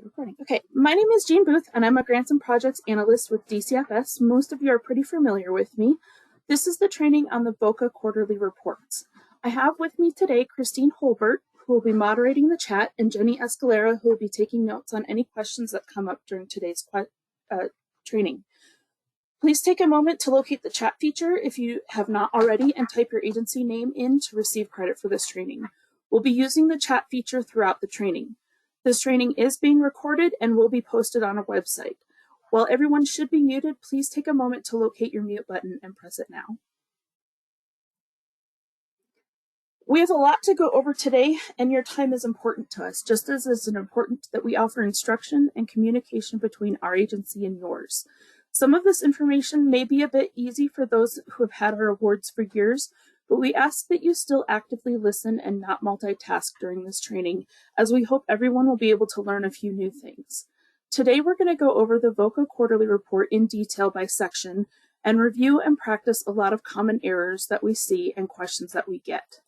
Recording. Okay, my name is Jean Booth, and I'm a Grants and Projects Analyst with DCFS. Most of you are pretty familiar with me. This is the training on the VOCA quarterly reports. I have with me today Christine Holbert, who will be moderating the chat, and Jenny Escalera, who will be taking notes on any questions that come up during today's training. Please take a moment to locate the chat feature if you have not already and type your agency name in to receive credit for this training. We'll be using the chat feature throughout the training. This training is being recorded and will be posted on our website. While everyone should be muted, please take a moment to locate your mute button and press it now. We have a lot to go over today, and your time is important to us, just as it is important that we offer instruction and communication between our agency and yours. Some of this information may be a bit easy for those who have had our awards for years, but we ask that you still actively listen and not multitask during this training, as we hope everyone will be able to learn a few new things. Today, we're going to go over the VOCA quarterly report in detail by section and review and practice a lot of common errors that we see and questions that we get.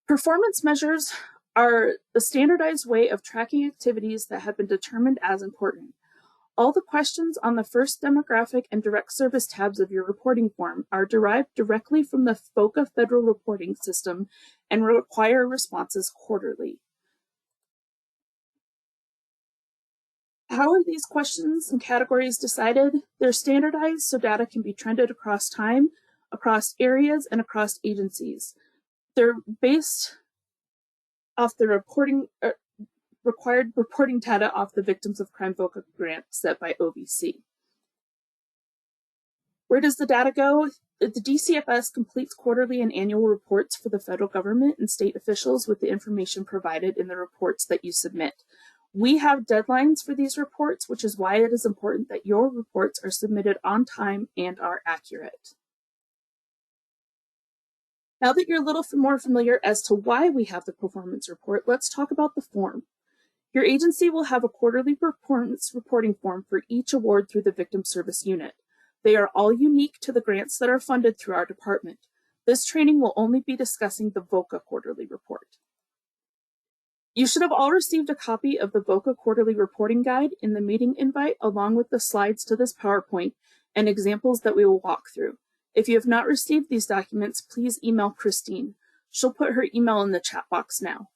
Performance measures are the standardized way of tracking activities that have been determined as important. All the questions on the first demographic and direct service tabs of your reporting form are derived directly from the VOCA federal reporting system and require responses quarterly. How are these questions and categories decided? They're standardized so data can be trended across time, across areas, and across agencies. They're based off the required reporting data off the Victims of Crime VOCA grant set by OVC. Where does the data go? The DCFS completes quarterly and annual reports for the federal government and state officials with the information provided in the reports that you submit. We have deadlines for these reports, which is why it is important that your reports are submitted on time and are accurate. Now that you're a little more familiar as to why we have the performance report, let's talk about the form. Your agency will have a quarterly performance reporting form for each award through the Victim Service Unit. They are all unique to the grants that are funded through our department. This training will only be discussing the VOCA quarterly report. You should have all received a copy of the VOCA quarterly reporting guide in the meeting invite, along with the slides to this PowerPoint and examples that we will walk through. If you have not received these documents, please email Christine. She'll put her email in the chat box now.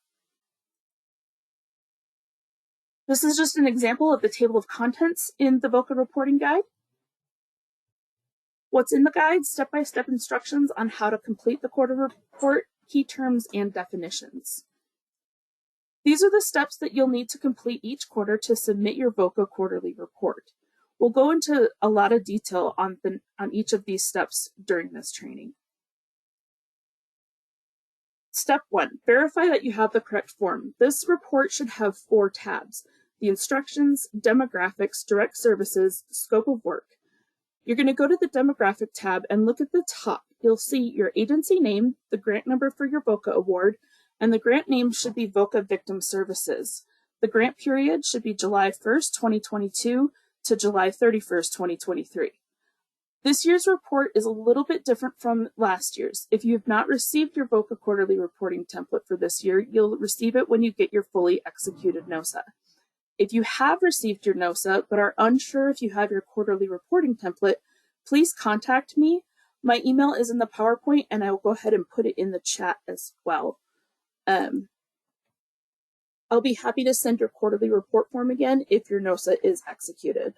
This is just an example of the table of contents in the VOCA reporting guide. What's in the guide? Step-by-step instructions on how to complete the quarter report, key terms, and definitions. These are the steps that you'll need to complete each quarter to submit your VOCA quarterly report. We'll go into a lot of detail on each of these steps during this training. Step 1, verify that you have the correct form. This report should have 4 tabs: the instructions, demographics, direct services, scope of work. You're going to go to the demographic tab and look at the top. You'll see your agency name, the grant number for your VOCA award, and the grant name should be VOCA Victim Services. The grant period should be July 1st, 2022 to July 31st, 2023. This year's report is a little bit different from last year's. If you have not received your VOCA quarterly reporting template for this year, you'll receive it when you get your fully executed NOSA. If you have received your NOSA but are unsure if you have your quarterly reporting template, please contact me. My email is in the PowerPoint, and I will go ahead and put it in the chat as well. I'll be happy to send your quarterly report form again if your NOSA is executed.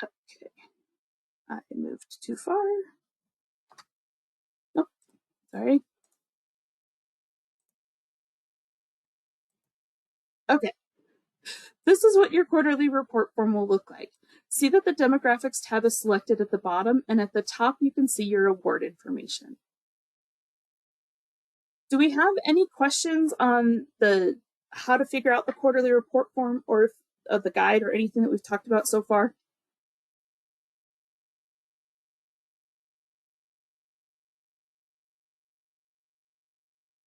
Okay, I moved too far. Nope, sorry. Okay, this is what your quarterly report form will look like. See that the demographics tab is selected at the bottom, and at the top you can see your award information. Do we have any questions on how to figure out the quarterly report form or the guide or anything that we've talked about so far?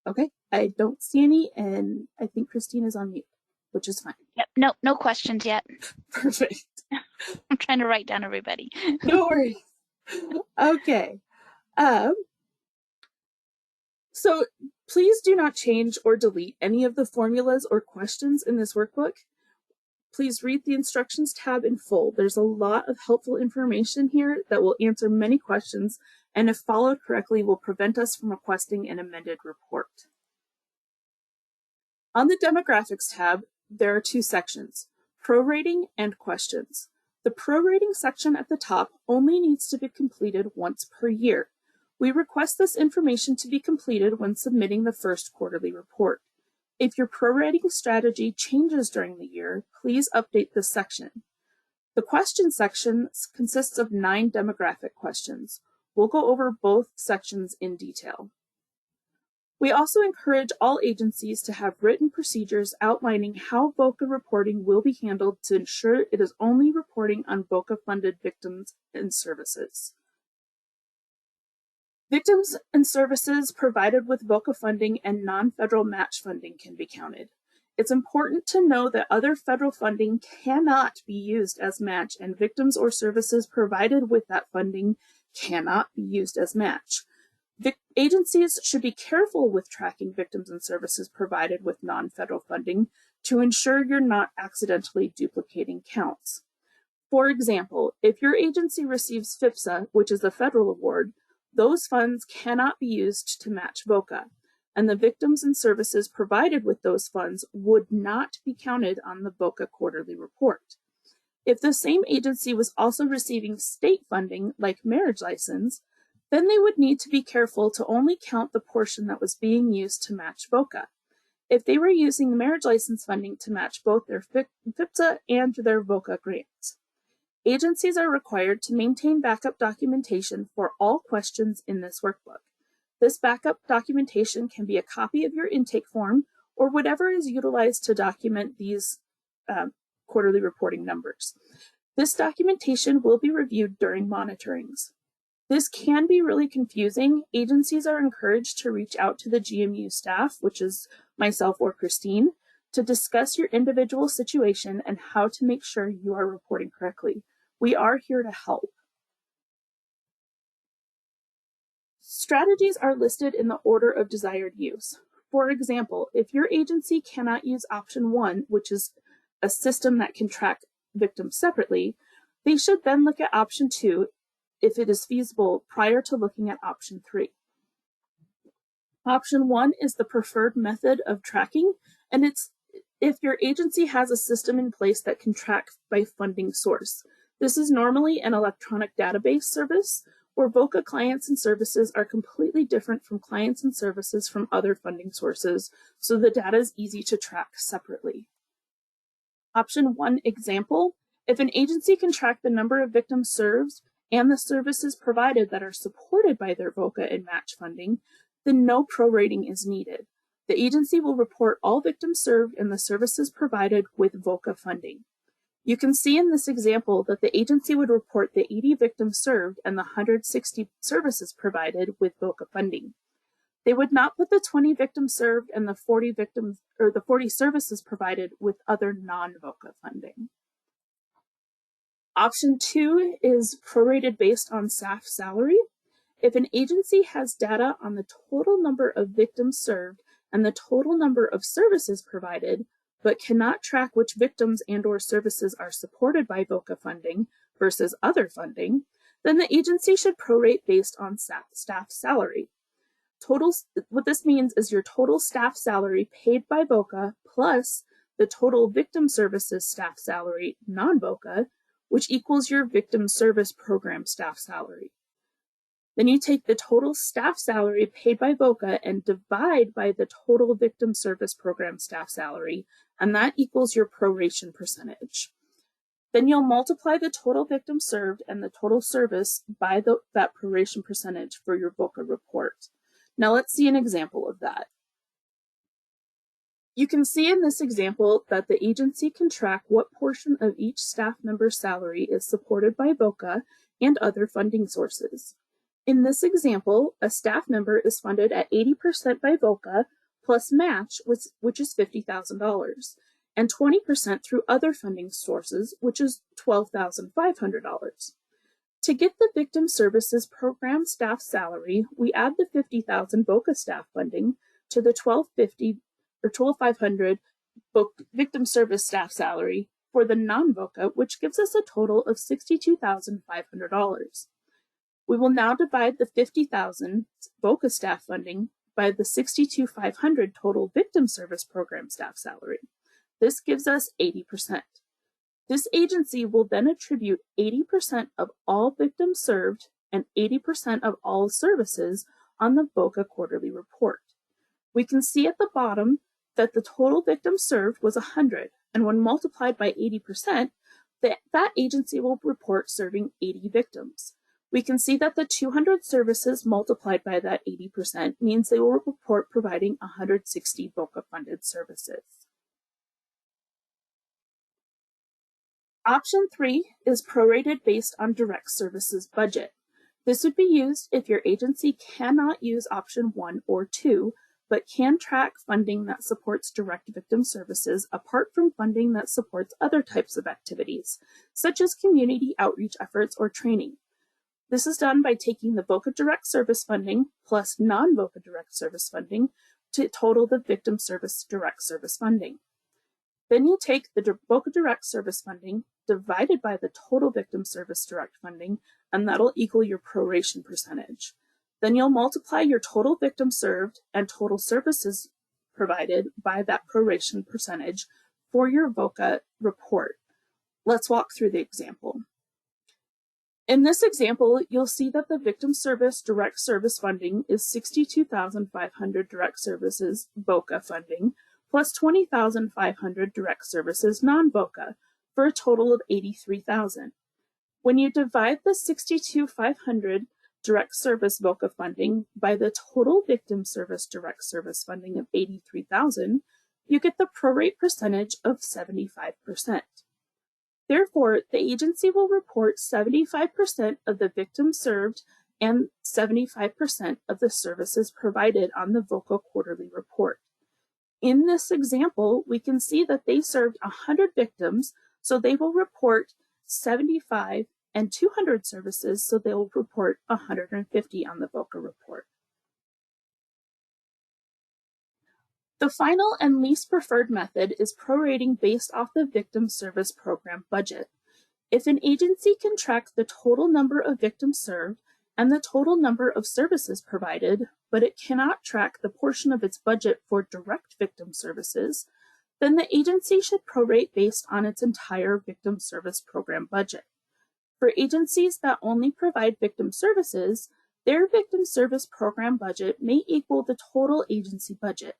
Okay, I don't see any, and I think Christine is on mute, which is fine. Yep, no questions yet. Perfect. I'm trying to write down everybody. No worries. Okay. So please do not change or delete any of the formulas or questions in this workbook. Please read the instructions tab in full. There's a lot of helpful information here that will answer many questions, and if followed correctly, will prevent us from requesting an amended report. On the demographics tab, there are two sections, prorating and questions. The prorating section at the top only needs to be completed once per year. We request this information to be completed when submitting the first quarterly report. If your prorating strategy changes during the year, please update this section. The question section consists of 9 demographic questions. We'll go over both sections in detail. We also encourage all agencies to have written procedures outlining how VOCA reporting will be handled to ensure it is only reporting on VOCA-funded victims and services. Victims and services provided with VOCA funding and non-federal match funding can be counted. It's important to know that other federal funding cannot be used as match, and victims or services provided with that funding cannot be used as match. Agencies should be careful with tracking victims and services provided with non-federal funding to ensure you're not accidentally duplicating counts. For example, if your agency receives FIPSA, which is a federal award, those funds cannot be used to match VOCA, and the victims and services provided with those funds would not be counted on the VOCA quarterly report. If the same agency was also receiving state funding, like marriage license, then they would need to be careful to only count the portion that was being used to match VOCA. If they were using the marriage license funding to match both their FIPSA and their VOCA grants. Agencies are required to maintain backup documentation for all questions in this workbook. This backup documentation can be a copy of your intake form or whatever is utilized to document these quarterly reporting numbers. This documentation will be reviewed during monitorings. This can be really confusing. Agencies are encouraged to reach out to the GMU staff, which is myself or Christine, to discuss your individual situation and how to make sure you are reporting correctly. We are here to help. Strategies are listed in the order of desired use. For example, if your agency cannot use option 1, which is a system that can track victims separately, they should then look at option 2 if it is feasible prior to looking at option 3. Option 1 is the preferred method of tracking, and it's if your agency has a system in place that can track by funding source. This is normally an electronic database service where VOCA clients and services are completely different from clients and services from other funding sources, so the data is easy to track separately. Option 1 example, if an agency can track the number of victims served and the services provided that are supported by their VOCA and match funding, then no prorating is needed. The agency will report all victims served and the services provided with VOCA funding. You can see in this example that the agency would report the 80 victims served and the 160 services provided with VOCA funding. They would not put the 20 victims served and the 40 victims or the 40 services provided with other non-VOCA funding. Option 2 is prorated based on staff salary. If an agency has data on the total number of victims served and the total number of services provided, but cannot track which victims and/or services are supported by VOCA funding versus other funding, then the agency should prorate based on staff salary. What this means is your total staff salary paid by VOCA plus the total victim services staff salary, non-VOCA, which equals your victim service program staff salary. Then you take the total staff salary paid by VOCA and divide by the total victim service program staff salary, and that equals your proration percentage. Then you'll multiply the total victims served and the total service by that proration percentage for your VOCA report. Now let's see an example of that. You can see in this example that the agency can track what portion of each staff member's salary is supported by VOCA and other funding sources. In this example, a staff member is funded at 80% by VOCA plus match, which is $50,000, and 20% through other funding sources, which is $12,500. To get the Victim Services Program staff salary, we add the $50,000 VOCA staff funding to the $12,500 victim service staff salary for the non-VOCA, which gives us a total of $62,500. We will now divide the $50,000 VOCA staff funding by the $62,500 total victim service program staff salary. This gives us 80%. This agency will then attribute 80% of all victims served and 80% of all services on the VOCA quarterly report. We can see at the bottom that the total victims served was 100, and when multiplied by 80%, that agency will report serving 80 victims. We can see that the 200 services multiplied by that 80% means they will report providing 160 VOCA-funded services. Option 3 is prorated based on direct services budget. This would be used if your agency cannot use option 1 or 2, but can track funding that supports direct victim services apart from funding that supports other types of activities, such as community outreach efforts or training. This is done by taking the VOCA direct service funding plus non-VOCA direct service funding to total the victim service direct service funding. Then you take the VOCA direct service funding divided by the total victim service direct funding, and that'll equal your proration percentage. Then you'll multiply your total victims served and total services provided by that proration percentage for your VOCA report. Let's walk through the example. In this example, you'll see that the victim service direct service funding is $62,500 direct services VOCA funding plus $20,500 direct services non-VOCA for a total of $83,000. When you divide the $62,500 direct service VOCA funding by the total victim service direct service funding of $83,000, you get the prorate percentage of 75%. Therefore, the agency will report 75% of the victims served and 75% of the services provided on the VOCA quarterly report. In this example, we can see that they served 100 victims, so they will report 75 and 200 services, so they will report 150 on the VOCA report. The final and least preferred method is prorating based off the victim service program budget. If an agency can track the total number of victims served and the total number of services provided, but it cannot track the portion of its budget for direct victim services, then the agency should prorate based on its entire victim service program budget. For agencies that only provide victim services, their victim service program budget may equal the total agency budget.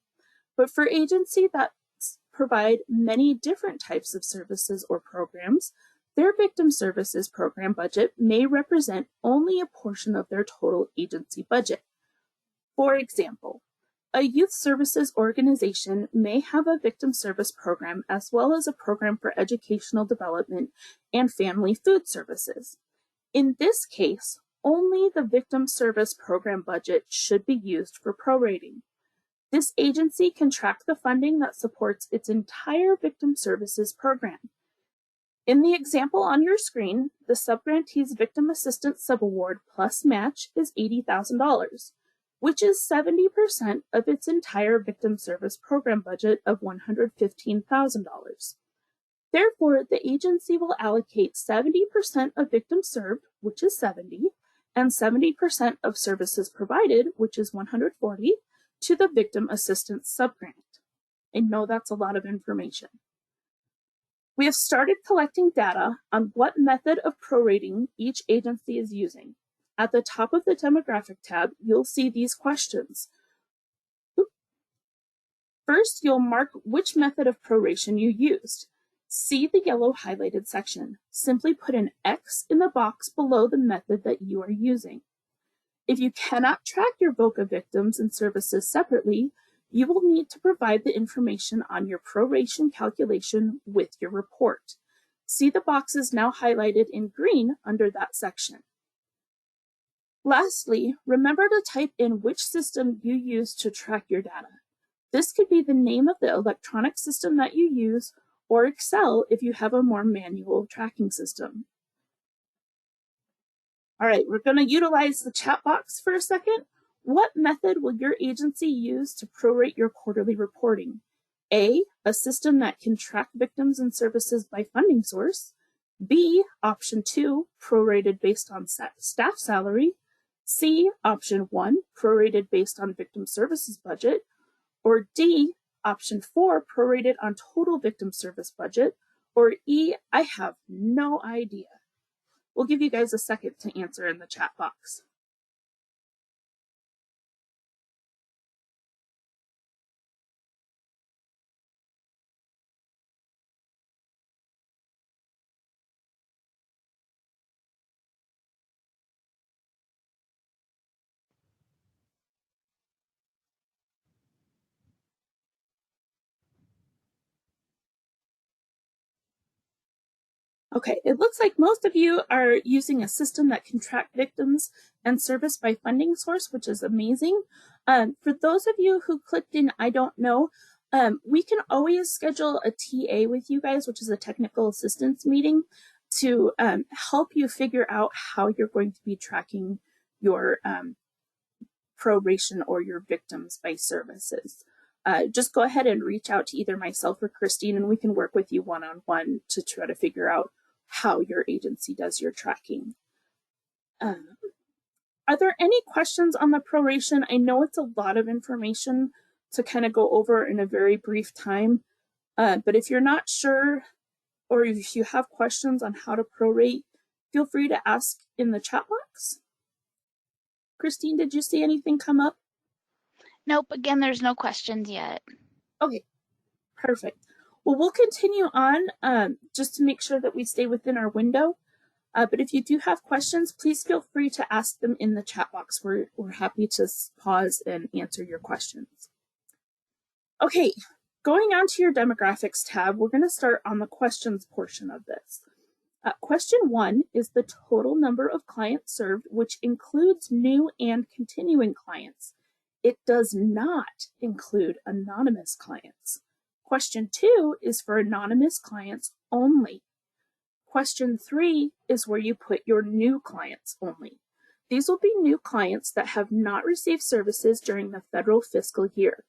But for agencies that provide many different types of services or programs, their victim services program budget may represent only a portion of their total agency budget. For example, a youth services organization may have a victim service program as well as a program for educational development and family food services. In this case, only the victim service program budget should be used for prorating. This agency can track the funding that supports its entire victim services program. In the example on your screen, the subgrantee's victim assistance subaward plus match is $80,000, which is 70% of its entire victim service program budget of $115,000. Therefore, the agency will allocate 70% of victims served, which is 70, and 70% of services provided, which is 140, to the victim assistance subgrant. I know that's a lot of information. We have started collecting data on what method of prorating each agency is using. At the top of the demographic tab, you'll see these questions. First, you'll mark which method of proration you used. See the yellow highlighted section. Simply put an X in the box below the method that you are using. If you cannot track your VOCA victims and services separately, you will need to provide the information on your proration calculation with your report. See the boxes now highlighted in green under that section. Lastly, remember to type in which system you use to track your data. This could be the name of the electronic system that you use, or Excel if you have a more manual tracking system. All right, we're going to utilize the chat box for a second. What method will your agency use to prorate your quarterly reporting? A system that can track victims and services by funding source. B, option 2, prorated based on staff salary. C, option 1, prorated based on victim services budget. Or D, option 4, prorated on total victim service budget. Or E, I have no idea. We'll give you guys a second to answer in the chat box. Okay, it looks like most of you are using a system that can track victims and service by funding source, which is amazing. For those of you who clicked in, I don't know, we can always schedule a TA with you guys, which is a technical assistance meeting, to help you figure out how you're going to be tracking your proration or your victims by services. Just go ahead and reach out to either myself or Christine, and we can work with you one-on-one to try to figure out how your agency does your tracking. Are there any questions on the proration? I know it's a lot of information to kind of go over in a very brief time, but if you're not sure or if you have questions on how to prorate, feel free to ask in the chat box. Christine, did you see anything come up? Nope, again, there's no questions yet. Okay, perfect. Well, we'll continue on just to make sure that we stay within our window. But if you do have questions, please feel free to ask them in the chat box. We're happy to pause and answer your questions. Okay, going on to your demographics tab, we're going to start on the questions portion of this. Question 1 is the total number of clients served, which includes new and continuing clients. It does not include anonymous clients. Question 2 is for anonymous clients only. Question 3 is where you put your new clients only. These will be new clients that have not received services during the federal fiscal year.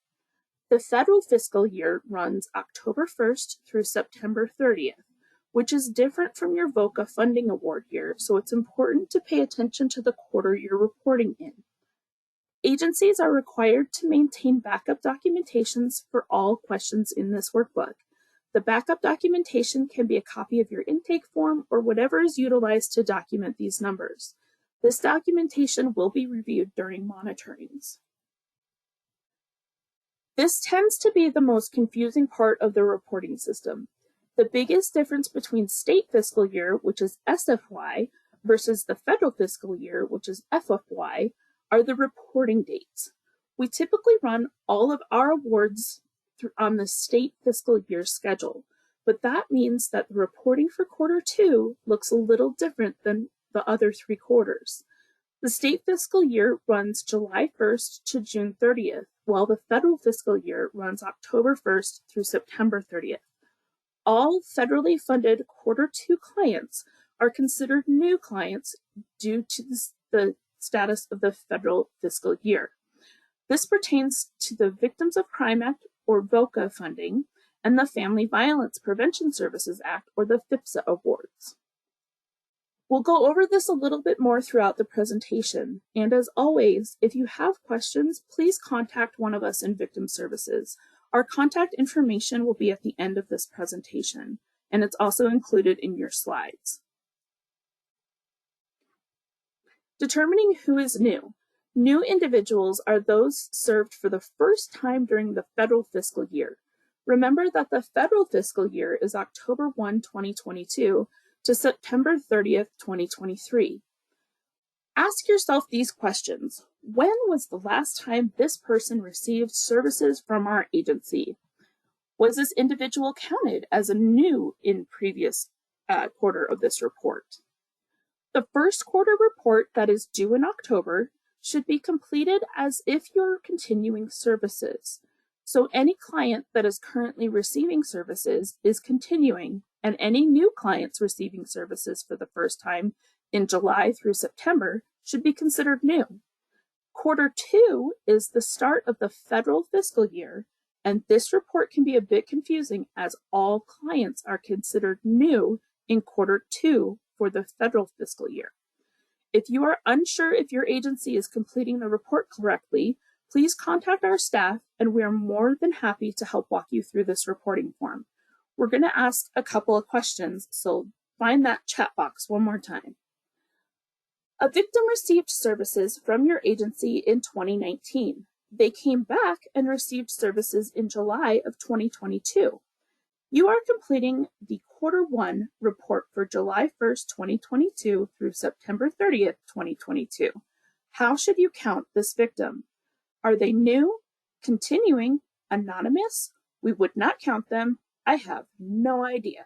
The federal fiscal year runs October 1st through September 30th, which is different from your VOCA funding award year, so it's important to pay attention to the quarter you're reporting in. Agencies are required to maintain backup documentations for all questions in this workbook. The backup documentation can be a copy of your intake form or whatever is utilized to document these numbers. This documentation will be reviewed during monitorings. This tends to be the most confusing part of the reporting system. The biggest difference between state fiscal year, which is SFY, versus the federal fiscal year, which is FFY, are the reporting dates. We typically run all of our awards on the state fiscal year schedule, but that means that the reporting for quarter 2 looks a little different than the other 3 quarters. The state fiscal year runs July 1st to June 30th, while the federal fiscal year runs October 1st through September 30th. All federally funded quarter 2 clients are considered new clients due to the status of the federal fiscal year. This pertains to the Victims of Crime Act, or VOCA funding, and the Family Violence Prevention Services Act, or the FIPSA awards. We'll go over this a little bit more throughout the presentation, and as always, if you have questions, please contact one of us in Victim Services. Our contact information will be at the end of this presentation, and it's also included in your slides. Determining who is new. New individuals are those served for the first time during the federal fiscal year. Remember that the federal fiscal year is October 1, 2022 to September 30th, 2023. Ask yourself these questions. When was the last time this person received services from our agency? Was this individual counted as a new in previous quarter of this report? The first quarter report that is due in October should be completed as if you're continuing services. So any client that is currently receiving services is continuing, and any new clients receiving services for the first time in July through September should be considered new. Quarter 2 is the start of the federal fiscal year, and this report can be a bit confusing as all clients are considered new in quarter 2 for the federal fiscal year. If you are unsure if your agency is completing the report correctly, please contact our staff and we are more than happy to help walk you through this reporting form. We're going to ask a couple of questions, so find that chat box one more time. A victim received services from your agency in 2019. They came back and received services in July of 2022. You are completing the quarter 1 report for July 1st, 2022 through September 30th, 2022. How should you count this victim? Are they new, continuing, anonymous? We would not count them. I have no idea.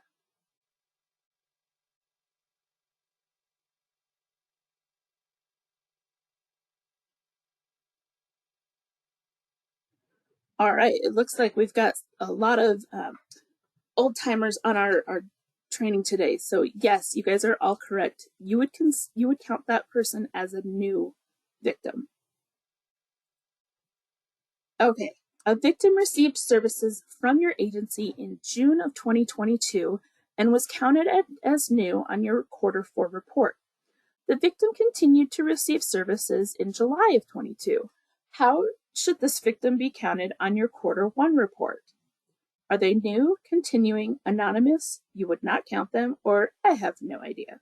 All right, it looks like we've got a lot of old timers on our training today. So yes, you guys are all correct. You would count that person as a new victim. Okay, a victim received services from your agency in June of 2022 and was counted as new on your quarter 4 report. The victim continued to receive services in July of 22. How should this victim be counted on your quarter 1 report? Are they new, continuing, anonymous? You would not count them, or I have no idea.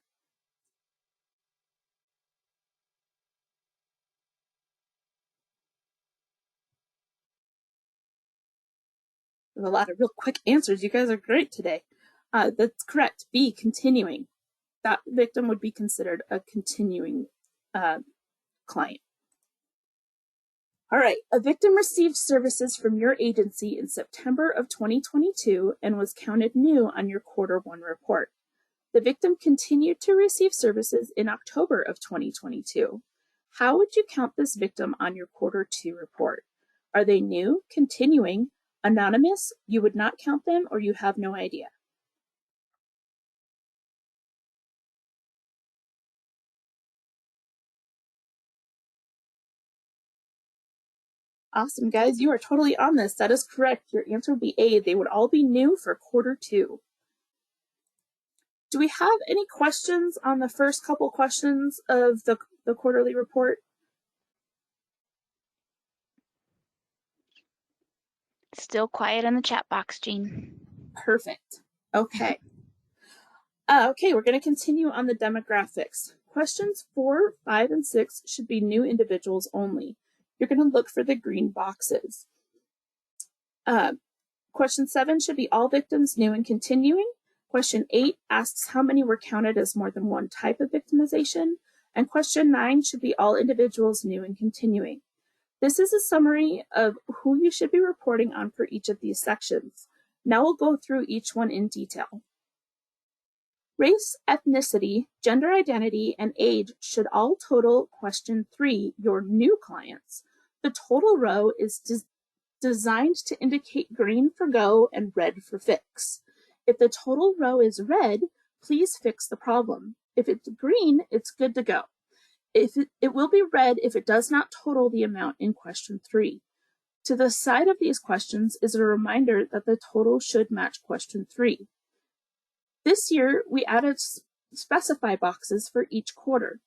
There's a lot of real quick answers. You guys are great today. That's correct. B, continuing. That victim would be considered a continuing client. All right, a victim received services from your agency in September of 2022 and was counted new on your quarter 1 report. The victim continued to receive services in October of 2022. How would you count this victim on your quarter 2 report? Are they new, continuing, anonymous? You would not count them, or you have no idea. Awesome, guys. You are totally on this. That is correct. Your answer would be A. They would all be new for quarter 2. Do we have any questions on the first couple questions of the quarterly report? Still quiet in the chat box, Jean. Perfect. Okay. Okay, we're going to continue on the demographics. Questions 4, 5, and 6 should be new individuals only. You're going to look for the green boxes. Question 7 should be all victims new and continuing. Question 8 asks how many were counted as more than one type of victimization. And question 9 should be all individuals new and continuing. This is a summary of who you should be reporting on for each of these sections. Now we'll go through each one in detail. Race, ethnicity, gender identity, and age should all total question 3, your new clients. The total row is designed to indicate green for go and red for fix. If the total row is red, please fix the problem. If it's green, it's good to go. It will be red if it does not total the amount in question 3. To the side of these questions is a reminder that the total should match question 3. This year, we added specify boxes for each quarter.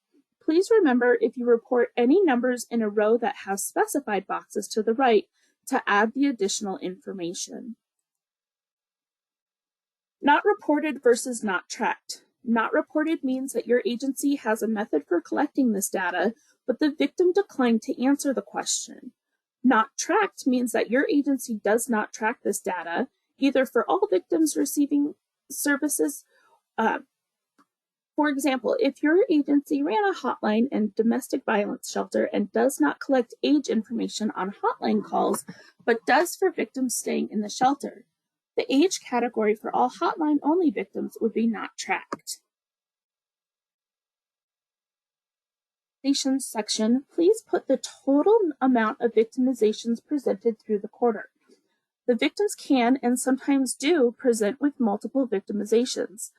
Please remember if you report any numbers in a row that has specified boxes to the right to add the additional information. Not reported versus not tracked. Not reported means that your agency has a method for collecting this data, but the victim declined to answer the question. Not tracked means that your agency does not track this data, either for all victims receiving services. For example, if your agency ran a hotline and domestic violence shelter and does not collect age information on hotline calls, but does for victims staying in the shelter, the age category for all hotline-only victims would be not tracked. Section, please put the total amount of victimizations presented through the quarter. The victims can and sometimes do present with multiple victimizations.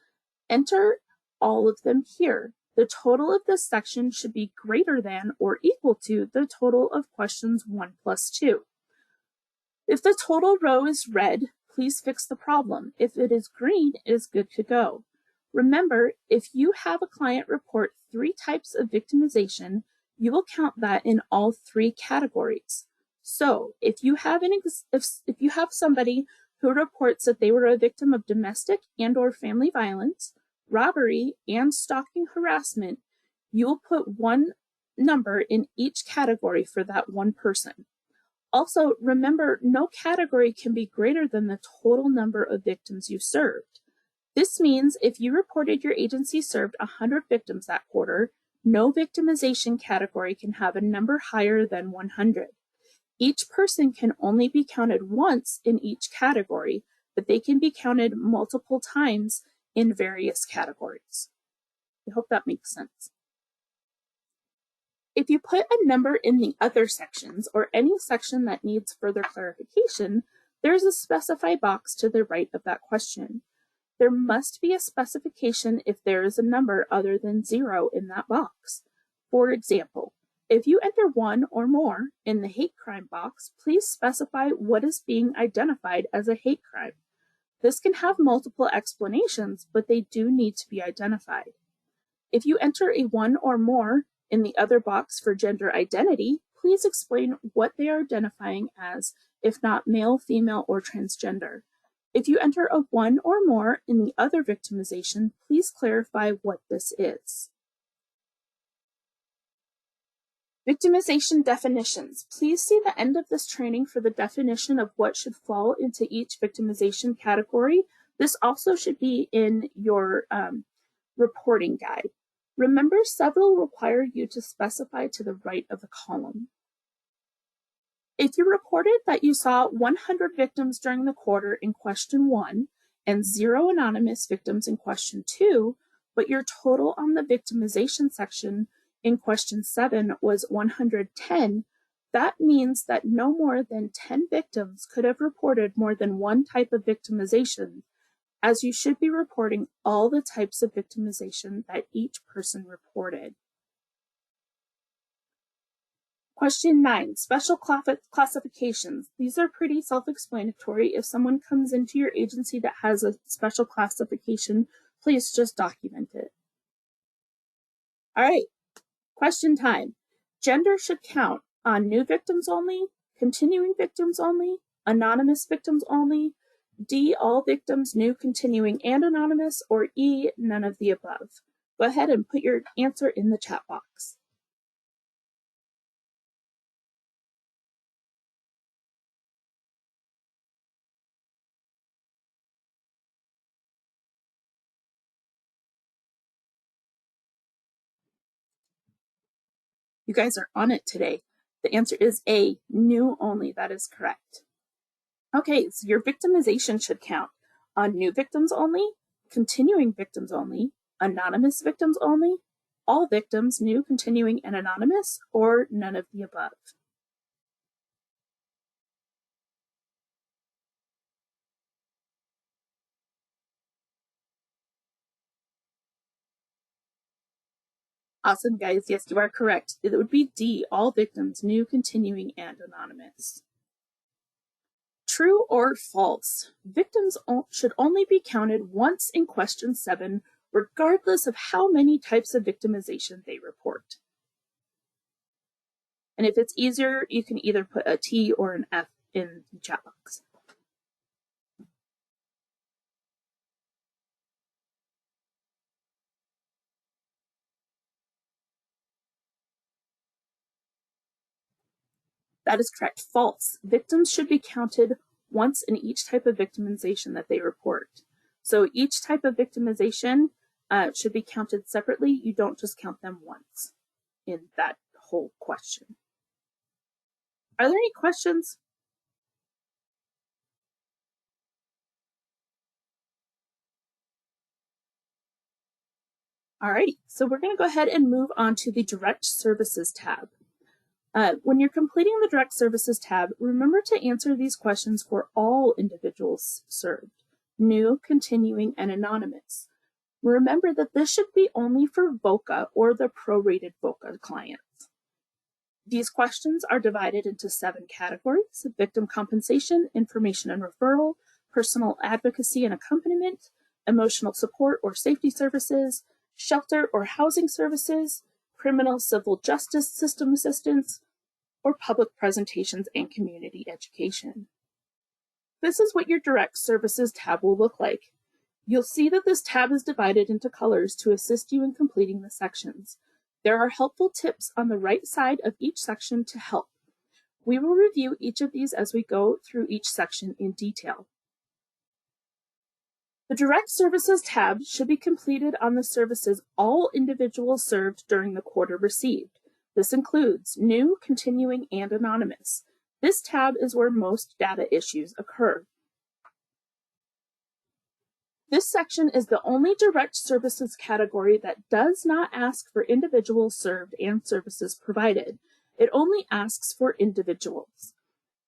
Enter all of them here. The total of this section should be greater than or equal to the total of questions 1 plus 2. If the total row is red, please fix the problem. If it is green, it is good to go. Remember, if you have a client report 3 types of victimization, you will count that in all 3 categories. So if you have somebody who reports that they were a victim of domestic and/or family violence, robbery, and stalking harassment, you will put 1 number in each category for that 1 person. Also, remember, no category can be greater than the total number of victims you served. This means if you reported your agency served 100 victims that quarter, no victimization category can have a number higher than 100. Each person can only be counted once in each category, but they can be counted multiple times in various categories. I hope that makes sense. If you put a number in the other sections or any section that needs further clarification, there's a specify box to the right of that question. There must be a specification if there is a number other than 0 in that box. For example, if you enter 1 or more in the hate crime box, please specify what is being identified as a hate crime. This can have multiple explanations, but they do need to be identified. If you enter a 1 or more in the other box for gender identity, please explain what they are identifying as, if not male, female, or transgender. If you enter a 1 or more in the other victimization, please clarify what this is. Victimization definitions. Please see the end of this training for the definition of what should fall into each victimization category. This also should be in your reporting guide. Remember, several require you to specify to the right of the column. If you reported that you saw 100 victims during the quarter in question 1 and 0 anonymous victims in question 2, but your total on the victimization section in question 7 was 110, that means that no more than 10 victims could have reported more than 1 type of victimization, as you should be reporting all the types of victimization that each person reported. Question 9, special classifications. These are pretty self-explanatory. If someone comes into your agency that has a special classification, please just document it. All right, question time. Gender should count on new victims only, continuing victims only, anonymous victims only, D, all victims, new, continuing, and anonymous, or E, none of the above. Go ahead and put your answer in the chat box. You guys are on it today. The answer is A, new only. That is correct. Okay, so your victimization should count on new victims only, continuing victims only, anonymous victims only, all victims, new, continuing, and anonymous, or none of the above. Awesome, guys. Yes, you are correct. It would be D, all victims, new, continuing, and anonymous. True or false? Victims should only be counted once in question 7, regardless of how many types of victimization they report. And if it's easier, you can either put a T or an F in the chat box. That is correct. False. Victims should be counted once in each type of victimization that they report. So each type of victimization should be counted separately. You don't just count them once in that whole question. Are there any questions? Alrighty, so we're going to go ahead and move on to the Direct Services tab. When you're completing the Direct Services tab, remember to answer these questions for all individuals served, new, continuing, and anonymous. Remember that this should be only for VOCA or the prorated VOCA clients. These questions are divided into 7 categories: victim compensation, information and referral, personal advocacy and accompaniment, emotional support or safety services, shelter or housing services, criminal civil justice system assistance, or public presentations and community education. This is what your direct services tab will look like. You'll see that this tab is divided into colors to assist you in completing the sections. There are helpful tips on the right side of each section to help. We will review each of these as we go through each section in detail. The Direct Services tab should be completed on the services all individuals served during the quarter received. This includes new, continuing, and anonymous. This tab is where most data issues occur. This section is the only direct services category that does not ask for individuals served and services provided. It only asks for individuals.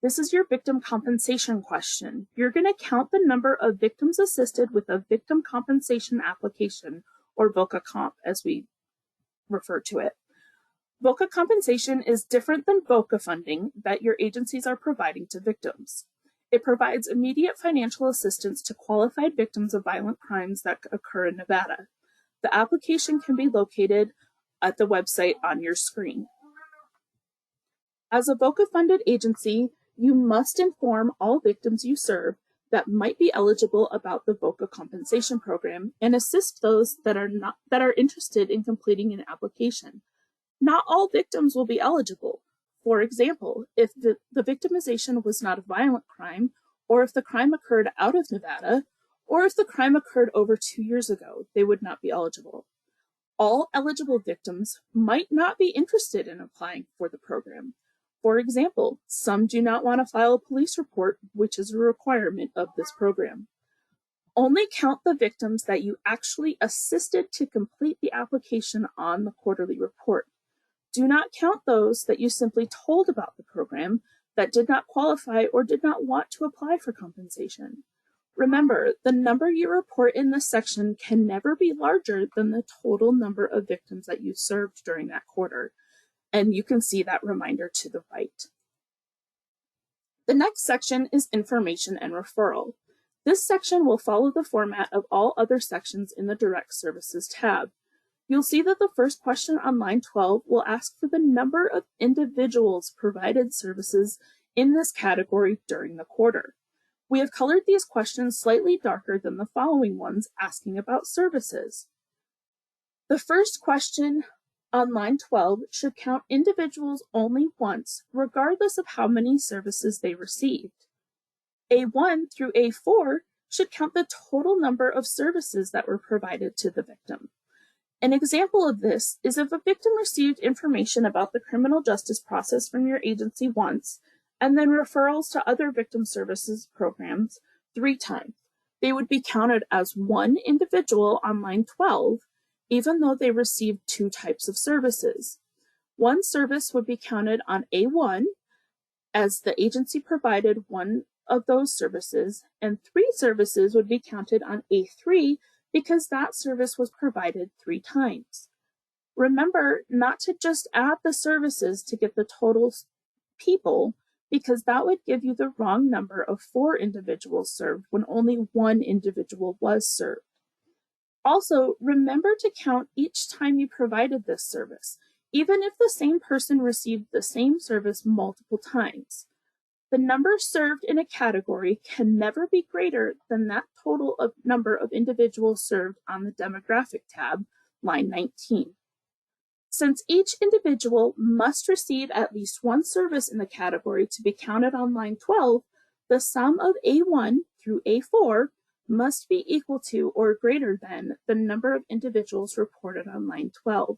This is your victim compensation question. You're going to count the number of victims assisted with a victim compensation application, or VOCA comp as we refer to it. VOCA compensation is different than VOCA funding that your agencies are providing to victims. It provides immediate financial assistance to qualified victims of violent crimes that occur in Nevada. The application can be located at the website on your screen. As a VOCA-funded agency, you must inform all victims you serve that might be eligible about the VOCA compensation program and assist those that are interested in completing an application. Not all victims will be eligible. For example, if the victimization was not a violent crime, or if the crime occurred out of Nevada, or if the crime occurred over 2 years ago, they would not be eligible. All eligible victims might not be interested in applying for the program. For example, some do not want to file a police report, which is a requirement of this program. Only count the victims that you actually assisted to complete the application on the quarterly report. Do not count those that you simply told about the program that did not qualify or did not want to apply for compensation. Remember, the number you report in this section can never be larger than the total number of victims that you served during that quarter. And you can see that reminder to the right. The next section is information and referral. This section will follow the format of all other sections in the Direct Services tab. You'll see that the first question on line 12 will ask for the number of individuals provided services in this category during the quarter. We have colored these questions slightly darker than the following ones asking about services. The first question on line 12 should count individuals only once, regardless of how many services they received. A1 through A4 should count the total number of services that were provided to the victim. An example of this is if a victim received information about the criminal justice process from your agency once, and then referrals to other victim services programs 3 times. They would be counted as one individual on line 12, even though they received 2 types of services. One service would be counted on A1, as the agency provided one of those services, and 3 services would be counted on A3 because that service was provided 3 times. Remember not to just add the services to get the total people, because that would give you the wrong number of 4 individuals served when only 1 individual was served. Also, remember to count each time you provided this service, even if the same person received the same service multiple times. The number served in a category can never be greater than that total of number of individuals served on the Demographic tab, line 19. Since each individual must receive at least 1 service in the category to be counted on line 12, the sum of A1 through A4 must be equal to or greater than the number of individuals reported on line 12.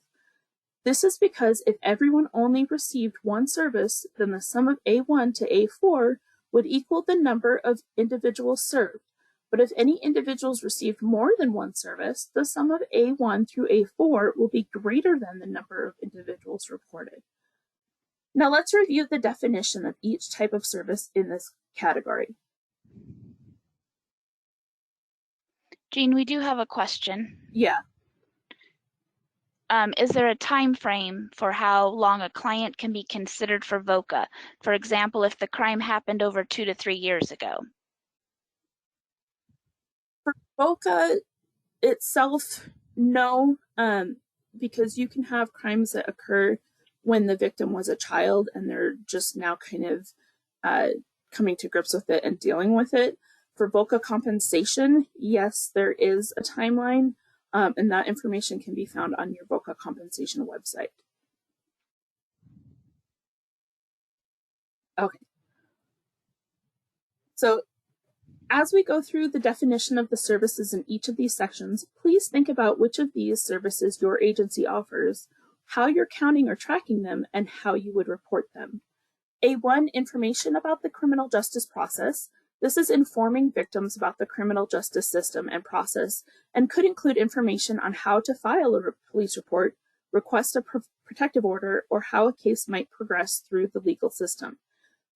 This is because if everyone only received 1 service, then the sum of A1 to A4 would equal the number of individuals served. But if any individuals received more than 1 service, the sum of A1 through A4 will be greater than the number of individuals reported. Now let's review the definition of each type of service in this category. Jean, we do have a question. Yeah. Is there a time frame for how long a client can be considered for VOCA? For example, if the crime happened over 2 to 3 years ago. For VOCA itself, no, because you can have crimes that occur when the victim was a child and they're just now kind of coming to grips with it and dealing with it. For VOCA compensation, yes, there is a timeline, and that information can be found on your VOCA compensation website. Okay. So as we go through the definition of the services in each of these sections, please think about which of these services your agency offers, how you're counting or tracking them, and how you would report them. A1, information about the criminal justice process. This is informing victims about the criminal justice system and process, and could include information on how to file a police report, request a protective order, or how a case might progress through the legal system.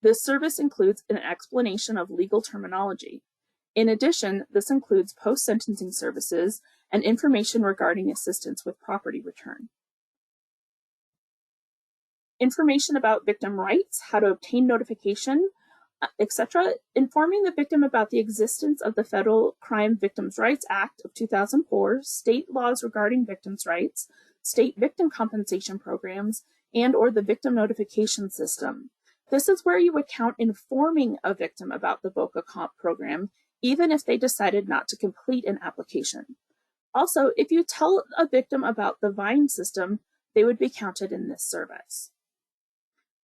This service includes an explanation of legal terminology. In addition, this includes post-sentencing services and information regarding assistance with property return. Information about victim rights, how to obtain notification, etc., informing the victim about the existence of the Federal Crime Victims' Rights Act of 2004, state laws regarding victims' rights, state victim compensation programs, and or the victim notification system. This is where you would count informing a victim about the VOCA comp program, even if they decided not to complete an application. Also, if you tell a victim about the VINE system, they would be counted in this service.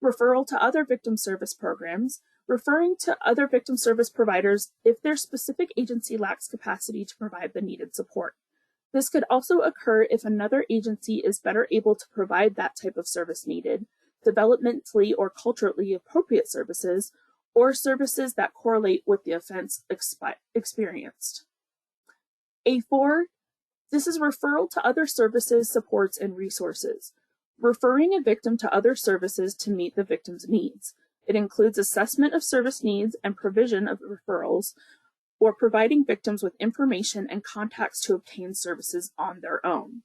Referral to other victim service programs, referring to other victim service providers if their specific agency lacks capacity to provide the needed support. This could also occur if another agency is better able to provide that type of service needed, developmentally or culturally appropriate services, or services that correlate with the offense experienced. A4, this is referral to other services, supports, and resources. Referring a victim to other services to meet the victim's needs. It includes assessment of service needs and provision of referrals, or providing victims with information and contacts to obtain services on their own.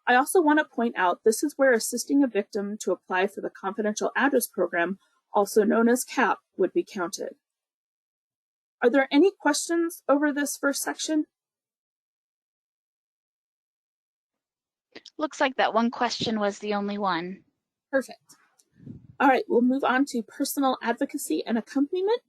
I also want to point out this is where assisting a victim to apply for the Confidential Address Program, also known as CAP, would be counted. Are there any questions over this first section? Looks like that one question was the only one. Perfect. All right, we'll move on to personal advocacy and accompaniment.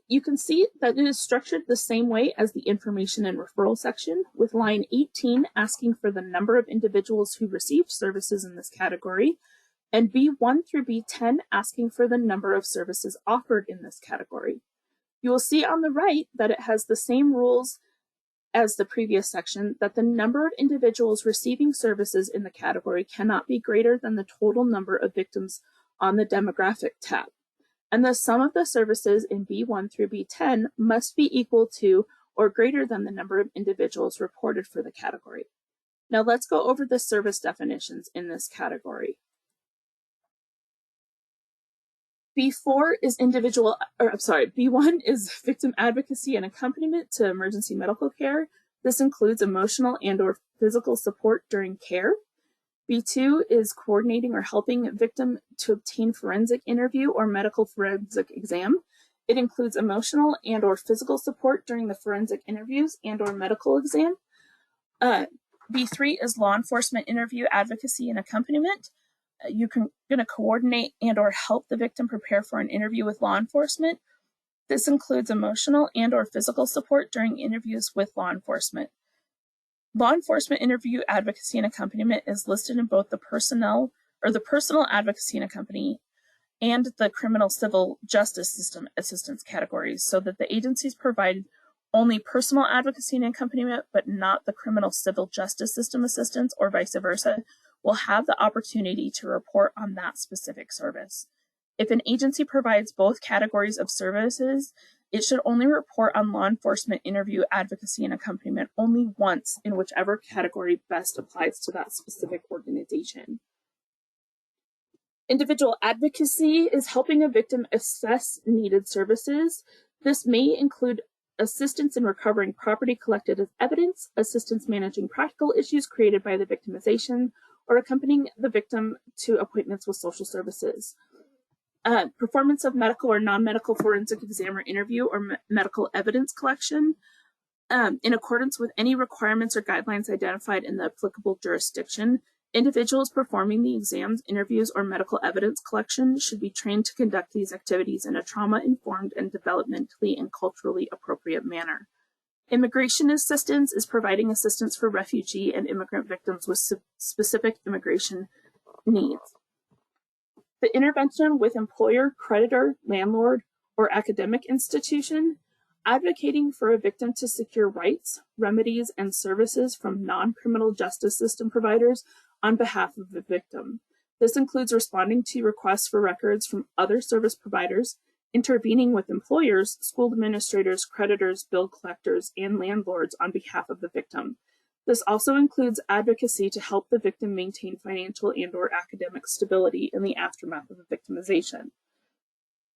You can see that it is structured the same way as the information and referral section, with line 18 asking for the number of individuals who received services in this category, and B1 through B10 asking for the number of services offered in this category. You will see on the right that it has the same rules as the previous section, that the number of individuals receiving services in the category cannot be greater than the total number of victims on the demographic tab. And the sum of the services in B1 through B10 must be equal to or greater than the number of individuals reported for the category. Now let's go over the service definitions in this category. B1 is victim advocacy and accompaniment to emergency medical care. This includes emotional and or physical support during care. B2 is coordinating or helping a victim to obtain forensic interview or medical forensic exam. It includes emotional and or physical support during the forensic interviews and or medical exam. B3 is law enforcement interview advocacy and accompaniment. You're going to coordinate and or help the victim prepare for an interview with law enforcement. This includes emotional and or physical support during interviews with law enforcement. Law enforcement interview advocacy and accompaniment is listed in both the personal advocacy and accompaniment and the criminal civil justice system assistance categories, so that the agencies provide only personal advocacy and accompaniment, but not the criminal civil justice system assistance, or vice versa, will have the opportunity to report on that specific service. If an agency provides both categories of services, it should only report on law enforcement interview advocacy and accompaniment only once in whichever category best applies to that specific organization. Individual advocacy is helping a victim assess needed services. This may include assistance in recovering property collected as evidence, assistance managing practical issues created by the victimization, or accompanying the victim to appointments with social services. Performance of medical or non-medical forensic exam or interview or medical evidence collection in accordance with any requirements or guidelines identified in the applicable jurisdiction. Individuals performing the exams, interviews, or medical evidence collection should be trained to conduct these activities in a trauma-informed and developmentally and culturally appropriate manner. Immigration assistance is providing assistance for refugee and immigrant victims with specific immigration needs. The intervention with employer, creditor, landlord, or academic institution, advocating for a victim to secure rights, remedies, and services from non-criminal justice system providers on behalf of the victim. This includes responding to requests for records from other service providers, intervening with employers, school administrators, creditors, bill collectors, and landlords on behalf of the victim. This also includes advocacy to help the victim maintain financial and/or academic stability in the aftermath of the victimization.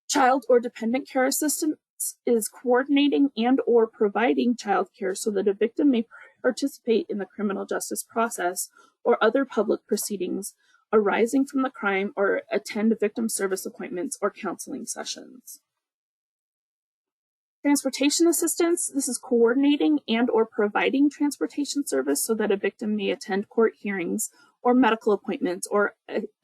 Child or dependent care assistance is coordinating and/or providing child care so that a victim may participate in the criminal justice process or other public proceedings arising from the crime or attend victim service appointments or counseling sessions. Transportation assistance, this is coordinating and/or providing transportation service so that a victim may attend court hearings or medical appointments or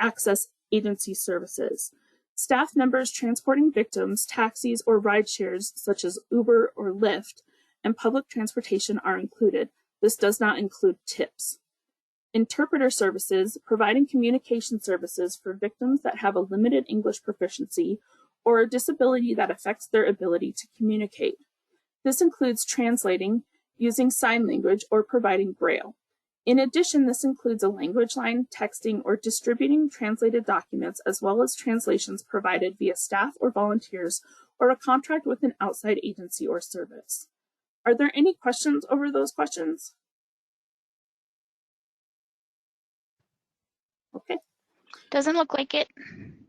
access agency services. Staff members transporting victims, taxis, or ride shares such as Uber or Lyft, and public transportation are included. This does not include tips. Interpreter services, providing communication services for victims that have a limited English proficiency or a disability that affects their ability to communicate. This includes translating, using sign language, or providing Braille. In addition, this includes a language line, texting, or distributing translated documents, as well as translations provided via staff or volunteers, or a contract with an outside agency or service. Are there any questions over those questions? Okay. Doesn't look like it.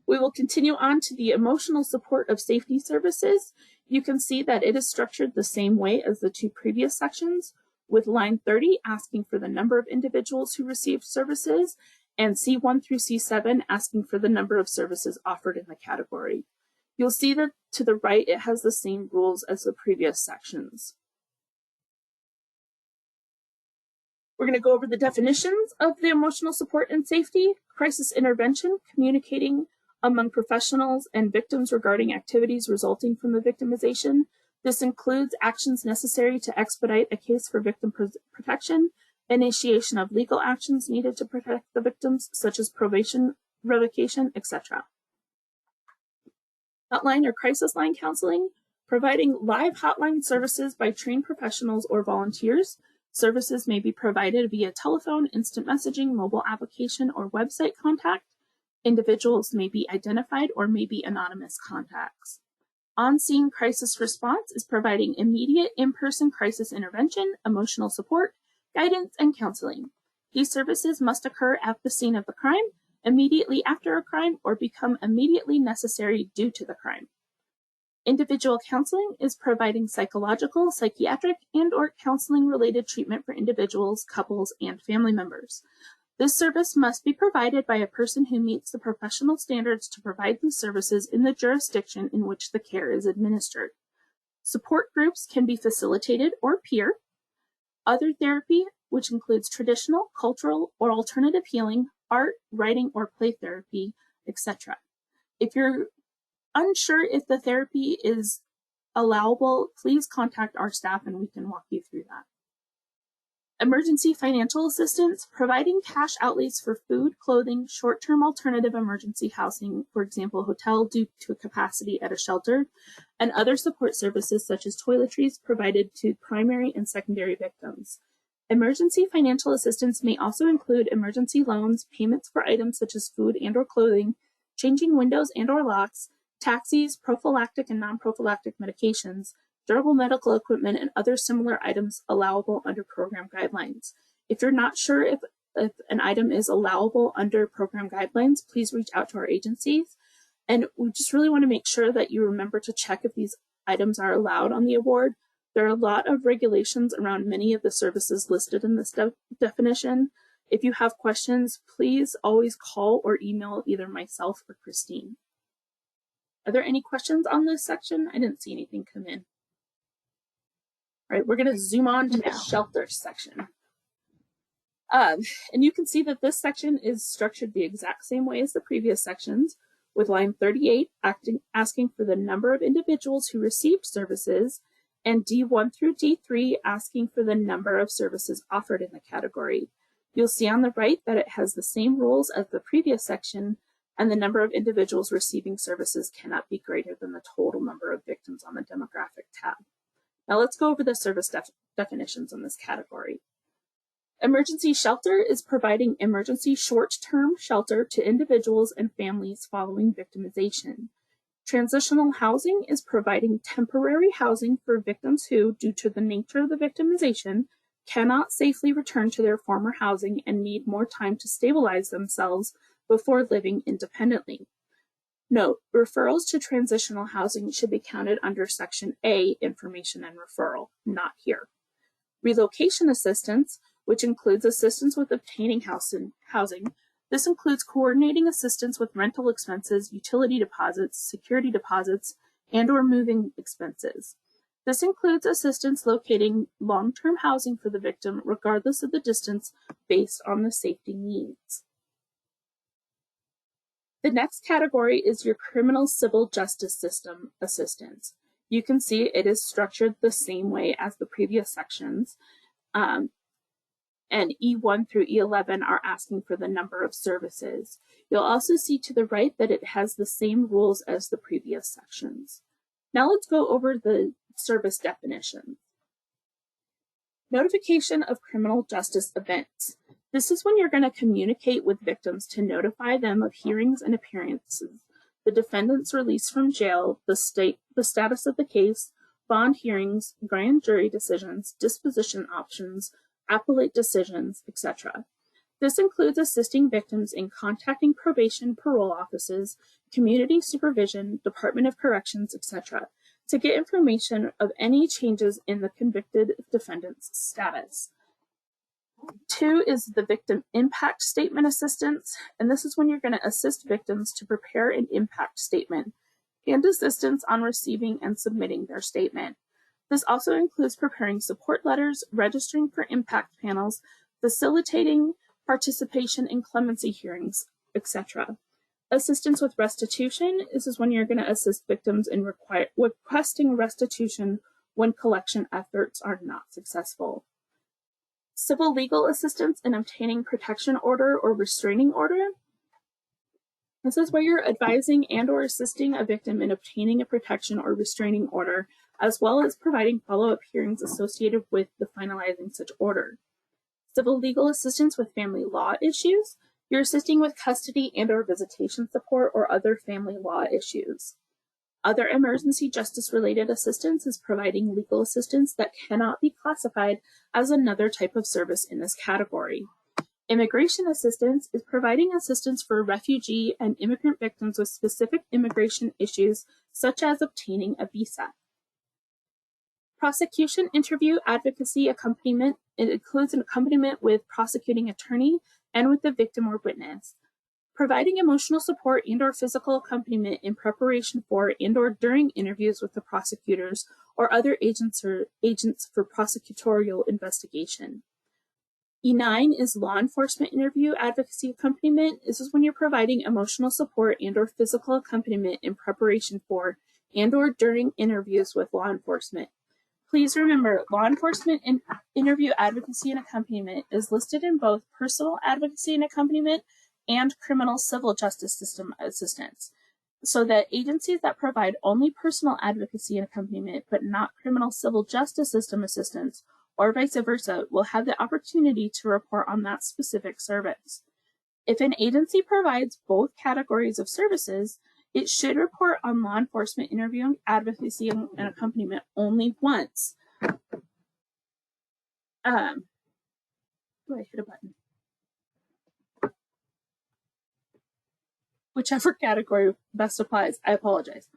We will continue on to the emotional support of safety services. You can see that it is structured the same way as the two previous sections, with line 30 asking for the number of individuals who received services, and C1 through C7 asking for the number of services offered in the category. You'll see that to the right, it has the same rules as the previous sections. We're going to go over the definitions of the emotional support and safety. Crisis intervention, communicating among professionals and victims regarding activities resulting from the victimization. This includes actions necessary to expedite a case for victim protection, initiation of legal actions needed to protect the victims, such as probation, revocation, etc. Hotline or crisis line counseling, providing live hotline services by trained professionals or volunteers. Services may be provided via telephone, instant messaging, mobile application, or website contact. Individuals may be identified or may be anonymous contacts. On-scene crisis response is providing immediate in-person crisis intervention, emotional support, guidance, and counseling. These services must occur at the scene of the crime, immediately after a crime, or become immediately necessary due to the crime. Individual counseling is providing psychological, psychiatric, and/or counseling-related treatment for individuals, couples, and family members. This service must be provided by a person who meets the professional standards to provide these services in the jurisdiction in which the care is administered. Support groups can be facilitated or peer. Other therapy, which includes traditional, cultural, or alternative healing, art, writing, or play therapy, etc. If you're unsure if the therapy is allowable, please contact our staff and we can walk you through that. Emergency financial assistance, providing cash outlays for food, clothing, short-term alternative emergency housing, for example, hotel due to a capacity at a shelter, and other support services such as toiletries provided to primary and secondary victims. Emergency financial assistance may also include emergency loans, payments for items such as food and/or clothing, changing windows and/or locks, taxis, prophylactic and non-prophylactic medications, durable medical equipment, and other similar items allowable under program guidelines. If you're not sure if an item is allowable under program guidelines, please reach out to our agencies. And we just really want to make sure that you remember to check if these items are allowed on the award. There are a lot of regulations around many of the services listed in this definition. If you have questions, please always call or email either myself or Christine. Are there any questions on this section? I didn't see anything come in. All right, we're going to zoom on to the shelter section. And you can see that this section is structured the exact same way as the previous sections, with line 38 asking for the number of individuals who received services, and D1 through D3 asking for the number of services offered in the category. You'll see on the right that it has the same rules as the previous section, and the number of individuals receiving services cannot be greater than the total number of victims on the demographic tab. Now let's go over the service definitions in this category. Emergency shelter is providing emergency short-term shelter to individuals and families following victimization. Transitional housing is providing temporary housing for victims who, due to the nature of the victimization, cannot safely return to their former housing and need more time to stabilize themselves before living independently. Note, referrals to transitional housing should be counted under Section A, Information and Referral, not here. Relocation assistance, which includes assistance with obtaining housing. This includes coordinating assistance with rental expenses, utility deposits, security deposits, and/or moving expenses. This includes assistance locating long-term housing for the victim, regardless of the distance, based on the safety needs. The next category is your criminal civil justice system assistance. You can see it is structured the same way as the previous sections. And E1 through E11 are asking for the number of services. You'll also see to the right that it has the same rules as the previous sections. Now let's go over the service definitions. Notification of criminal justice events. This is when you're going to communicate with victims to notify them of hearings and appearances, the defendant's release from jail, the status of the case, bond hearings, grand jury decisions, disposition options, appellate decisions, etc. This includes assisting victims in contacting probation, parole offices, community supervision, Department of Corrections, etc., to get information of any changes in the convicted defendant's status. 2 is the victim impact statement assistance, and this is when you're going to assist victims to prepare an impact statement and assistance on receiving and submitting their statement. This also includes preparing support letters, registering for impact panels, facilitating participation in clemency hearings, etc. Assistance with restitution. This is when you're going to assist victims in requesting restitution when collection efforts are not successful. Civil legal assistance in obtaining protection order or restraining order. This is where you're advising and/or assisting a victim in obtaining a protection or restraining order, as well as providing follow-up hearings associated with the finalizing such order. Civil legal assistance with family law issues. You're assisting with custody and/or visitation support or other family law issues. Other emergency justice-related assistance is providing legal assistance that cannot be classified as another type of service in this category. Immigration assistance is providing assistance for refugee and immigrant victims with specific immigration issues, such as obtaining a visa. Prosecution interview advocacy accompaniment. It includes an accompaniment with prosecuting attorney and with the victim or witness. Providing emotional support and/or physical accompaniment in preparation for and/or during interviews with the prosecutors or other agents for prosecutorial investigation. E9 is law enforcement interview advocacy accompaniment. This is when you're providing emotional support and/or physical accompaniment in preparation for and/or during interviews with law enforcement. Please remember, law enforcement and interview advocacy and accompaniment is listed in both personal advocacy and accompaniment and criminal civil justice system assistance, so that agencies that provide only personal advocacy and accompaniment but not criminal civil justice system assistance, or vice versa, will have the opportunity to report on that specific service. If an agency provides both categories of services, it should report on law enforcement interview, advocacy, and accompaniment only once. I hit a button. Whichever category best applies, I apologize.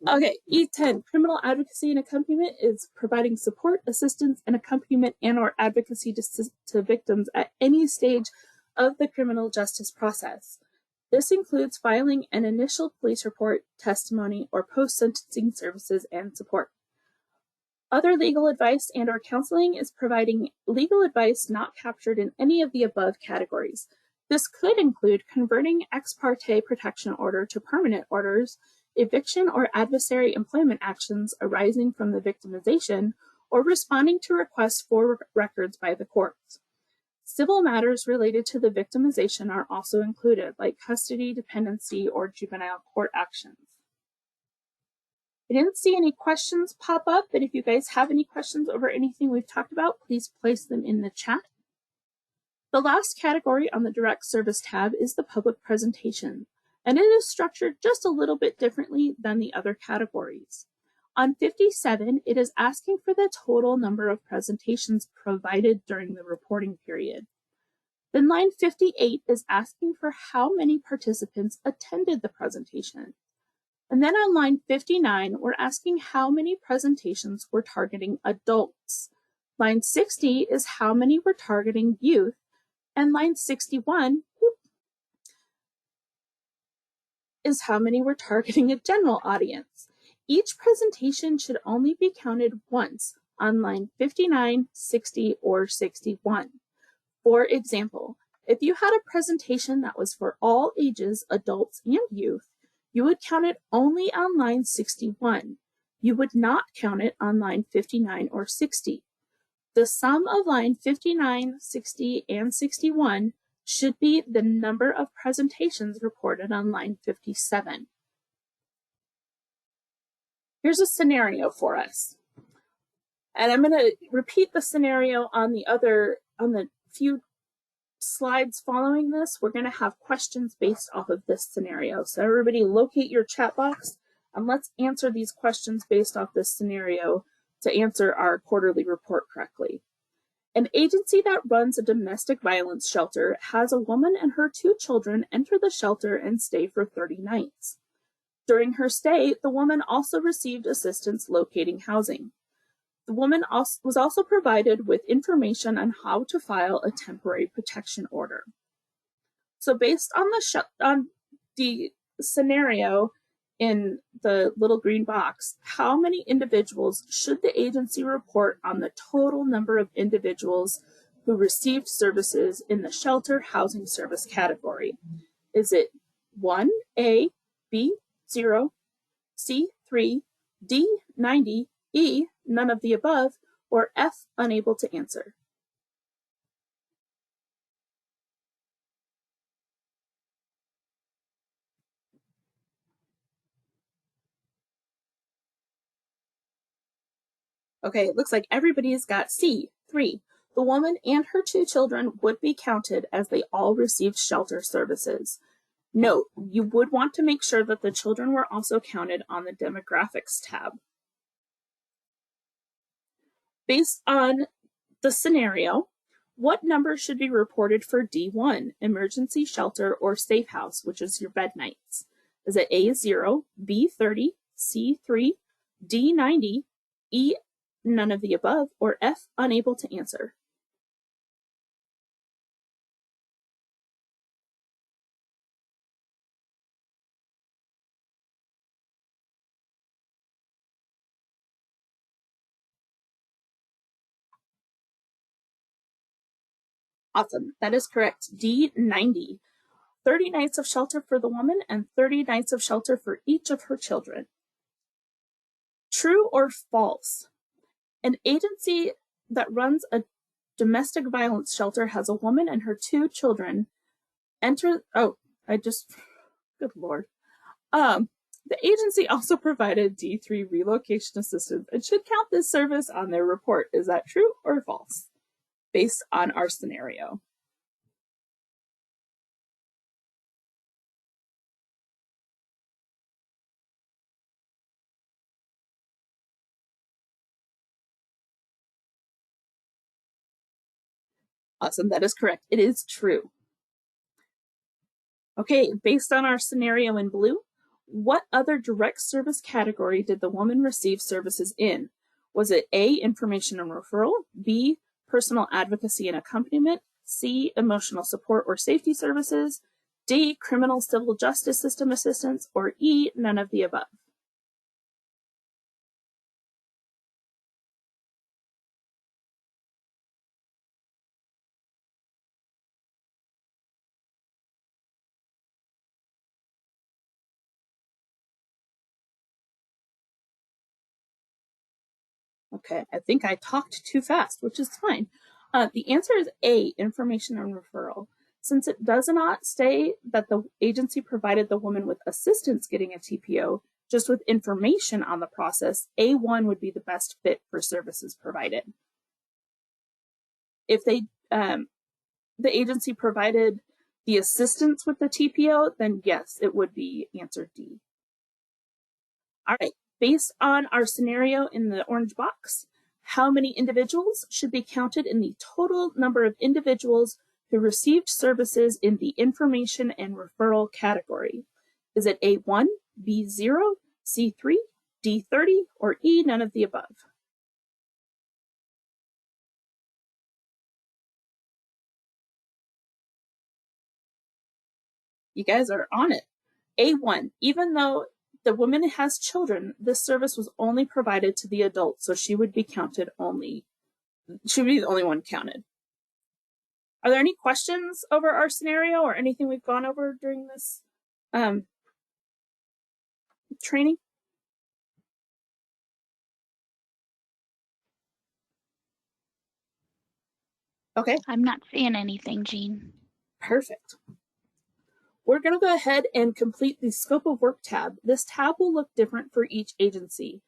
Okay, E10, criminal advocacy and accompaniment is providing support, assistance, and accompaniment and/or advocacy to victims at any stage of the criminal justice process. This includes filing an initial police report, testimony, or post-sentencing services and support. Other legal advice and/or counseling is providing legal advice not captured in any of the above categories. This could include converting ex parte protection order to permanent orders, eviction or adversary employment actions arising from the victimization, or responding to requests for records by the courts. Civil matters related to the victimization are also included, like custody, dependency, or juvenile court actions. I didn't see any questions pop up, but if you guys have any questions over anything we've talked about, please place them in the chat. The last category on the Direct Service tab is the public presentation, and it is structured just a little bit differently than the other categories. On 57, it is asking for the total number of presentations provided during the reporting period. Then line 58 is asking for how many participants attended the presentation. And then on line 59, we're asking how many presentations we're targeting adults. Line 60 is how many we're targeting youth. And line 61 is how many we're targeting a general audience. Each presentation should only be counted once on line 59, 60, or 61. For example, if you had a presentation that was for all ages, adults and youth, you would count it only on line 61. You would not count it on line 59 or 60. The sum of line 59, 60, and 61 should be the number of presentations reported on line 57. Here's a scenario for us. And I'm going to repeat the scenario on the few slides following this. We're going to have questions based off of this scenario. So everybody locate your chat box and let's answer these questions based off this scenario to answer our quarterly report correctly. An agency that runs a domestic violence shelter has a woman and her 2 children enter the shelter and stay for 30 nights. During her stay, the woman also received assistance locating housing. The woman was also provided with information on how to file a temporary protection order. So based on the scenario in the little green box, how many individuals should the agency report on the total number of individuals who received services in the shelter housing service category? Is it 1, A, B, 0, C, 3, D, 90, E, none of the above, or F, unable to answer? Okay, it looks like everybody's got C, 3. The woman and her 2 children would be counted as they all received shelter services. Note, you would want to make sure that the children were also counted on the demographics tab. Based on the scenario, what number should be reported for D1, emergency shelter or safe house, which is your bed nights? Is it A0, B30, C3, D90, E, none of the above, or F, unable to answer? Awesome, that is correct. D90. 30 nights of shelter for the woman and 30 nights of shelter for each of her children. True or false? An agency that runs a domestic violence shelter has a woman and her 2 children enter. Good Lord. The agency also provided D3 relocation assistance and should count this service on their report. Is that true or false? Based on our scenario. Awesome, that is correct. It is true. Okay, based on our scenario in blue, What other direct service category did the woman receive services in? Was it A, information and referral, B, personal advocacy and accompaniment, C, emotional support or safety services, D, criminal civil justice system assistance, or E, none of the above? Okay, I think I talked too fast, which is fine. The answer is A, information and referral. Since it does not say that the agency provided the woman with assistance getting a TPO, just with information on the process, A1 would be the best fit for services provided. If the agency provided the assistance with the TPO, then yes, it would be answer D. All right, based on our scenario in the orange box, how many individuals should be counted in the total number of individuals who received services in the information and referral category? Is it A1, B0, C3, D30, or E, none of the above? You guys are on it. A1, even though the woman has children, this service was only provided to the adults, so she would be counted only, she would be the only one counted. Are there any questions over our scenario or anything we've gone over during this training? Okay. I'm not seeing anything, Jean. Perfect. We're going to go ahead and complete the scope of work tab. This tab will look different for each agency.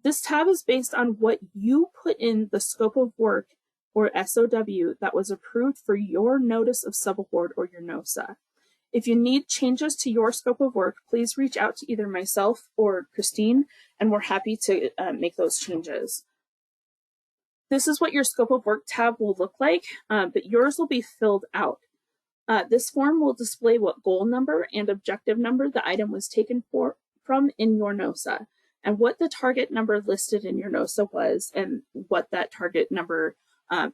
This tab is based on what you put in the scope of work or SOW that was approved for your notice of subaward or your NOSA. If you need changes to your scope of work, please reach out to either myself or Christine, and we're happy to make those changes. This is what your scope of work tab will look like, but yours will be filled out. This form will display what goal number and objective number the item was taken from in your NOSA, and what the target number listed in your NOSA was, and what that target number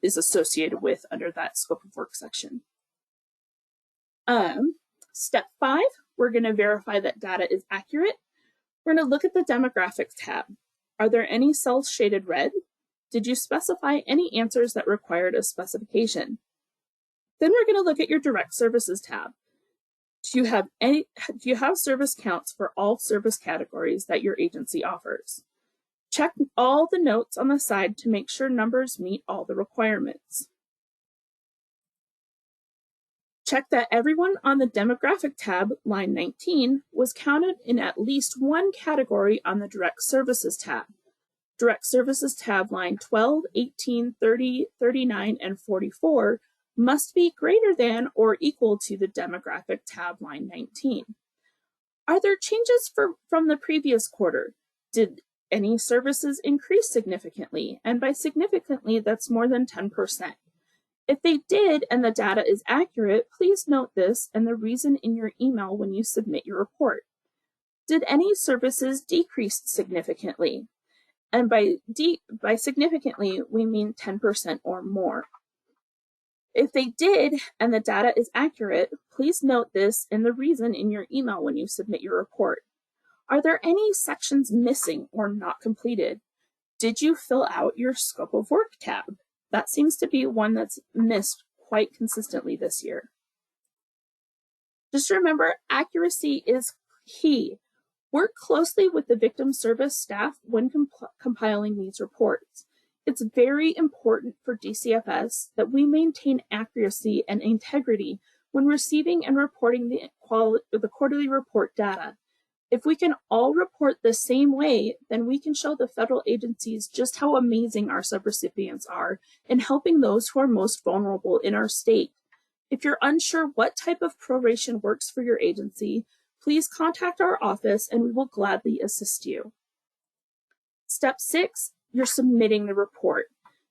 is associated with under that scope of work section. Step 5, we're going to verify that data is accurate. We're going to look at the demographics tab. Are there any cells shaded red? Did you specify any answers that required a specification? Then we're going to look at your direct services tab. Do you have service counts for all service categories that your agency offers? Check all the notes on the side to make sure numbers meet all the requirements. Check that everyone on the demographic tab, line 19, was counted in at least one category on the direct services tab. Direct services tab, line 12, 18, 30, 39, and 44 must be greater than or equal to the demographic tab, line 19. Are there changes from the previous quarter? Did any services increase significantly? And by significantly, that's more than 10%. If they did and the data is accurate, please note this and the reason in your email when you submit your report. Did any services decrease significantly? And by significantly, we mean 10% or more. If they did and the data is accurate, please note this and the reason in your email when you submit your report. Are there any sections missing or not completed? Did you fill out your scope of work tab? That seems to be one that's missed quite consistently this year. Just remember, accuracy is key. Work closely with the victim service staff when compiling these reports. It's very important for DCFS that we maintain accuracy and integrity when receiving and reporting the quarterly report data. If we can all report the same way, then we can show the federal agencies just how amazing our subrecipients are in helping those who are most vulnerable in our state. If you're unsure what type of proration works for your agency, please contact our office and we will gladly assist you. Step 6, you're submitting the report.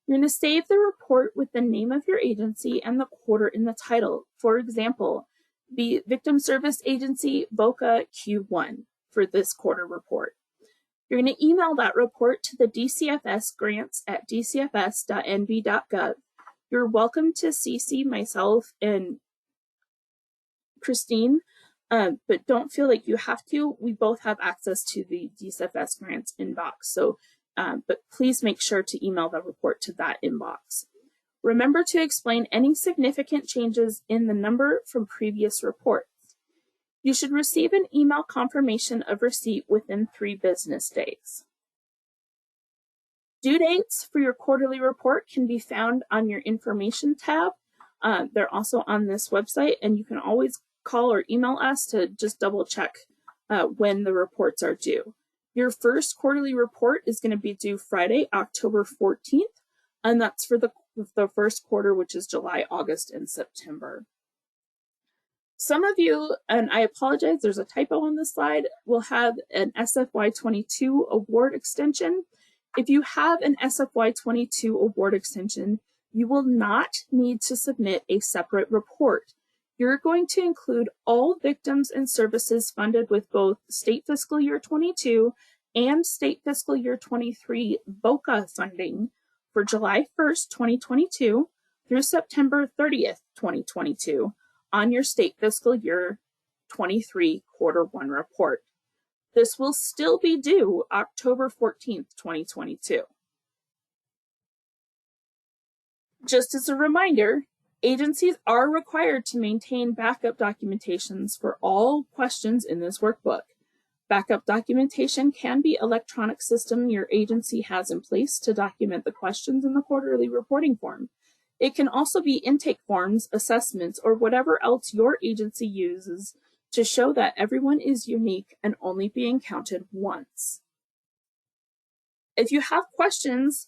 You're going to save the report with the name of your agency and the quarter in the title. For example, the Victim Service Agency VOCA Q1. for this quarter report. You're going to email that report to the DCFS grants@dcfs.nb.gov. You're welcome to CC myself and Christine, but don't feel like you have to. We both have access to the DCFS grants inbox, so but please make sure to email the report to that inbox. Remember to explain any significant changes in the number from previous reports. You should receive an email confirmation of receipt within 3 business days. Due dates for your quarterly report can be found on your information tab. They're also on this website, and you can always call or email us to just double check when the reports are due. Your first quarterly report is going to be due Friday, October 14th, and that's for the first quarter, which is July, August, and September. Some of you, and I apologize, there's a typo on this slide, will have an SFY22 award extension. If you have an SFY22 award extension, you will not need to submit a separate report. You're going to include all victims and services funded with both State Fiscal Year 22 and State Fiscal Year 23 VOCA funding for July 1st, 2022 through September 30th, 2022 on your State Fiscal Year 23 Quarter 1 report. This will still be due October 14th, 2022. Just as a reminder, agencies are required to maintain backup documentations for all questions in this workbook. Backup documentation can be electronic system your agency has in place to document the questions in the quarterly reporting form. It can also be intake forms, assessments, or whatever else your agency uses to show that everyone is unique and only being counted once. If you have questions,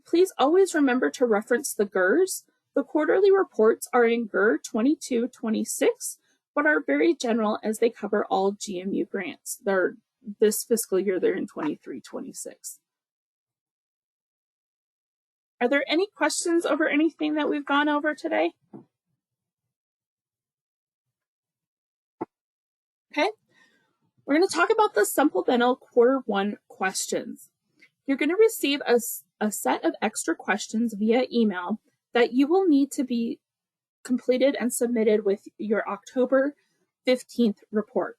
please always remember to reference the GERs. The quarterly reports are in GER 2226, but are very general as they cover all GMU grants. This fiscal year, they're in 2326. Are there any questions over anything that we've gone over today? Okay, we're going to talk about the supplemental quarter 1 questions. You're going to receive a set of extra questions via email that you will need to be completed and submitted with your October 15th report.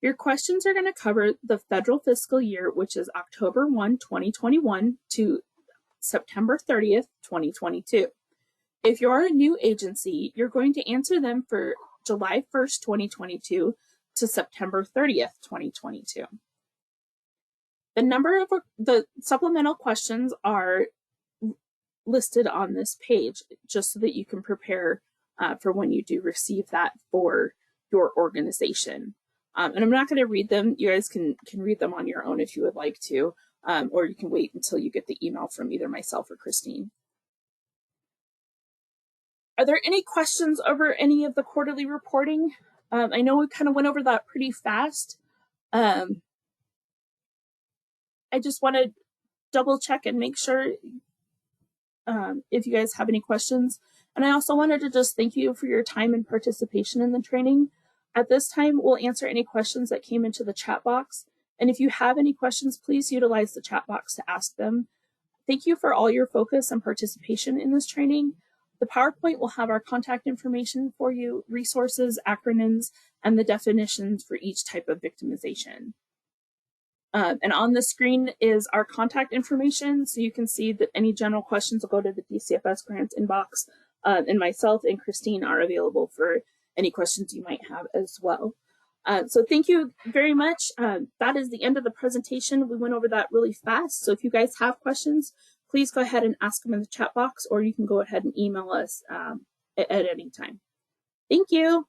Your questions are going to cover the federal fiscal year, which is October 1, 2021 to September 30th, 2022. If you're a new agency, you're going to answer them for July 1st, 2022 to September 30th, 2022. The number of the supplemental questions are listed on this page, just so that you can prepare for when you do receive that for your organization. And I'm not going to read them. You guys can read them on your own if you would like to, or you can wait until you get the email from either myself or Christine. Are there any questions over any of the quarterly reporting? I know we kind of went over that pretty fast. I just want to double check and make sure if you guys have any questions. And I also wanted to just thank you for your time and participation in the training. At this time, we'll answer any questions that came into the chat box. And if you have any questions, please utilize the chat box to ask them. Thank you for all your focus and participation in this training. The PowerPoint will have our contact information for you, resources, acronyms, and the definitions for each type of victimization. And on the screen is our contact information, so you can see that any general questions will go to the DCFS grants inbox, and myself and Christine are available for any questions you might have as well. So thank you very much. That is the end of the presentation. We went over that really fast, so if you guys have questions, please go ahead and ask them in the chat box, or you can go ahead and email us at any time. Thank you.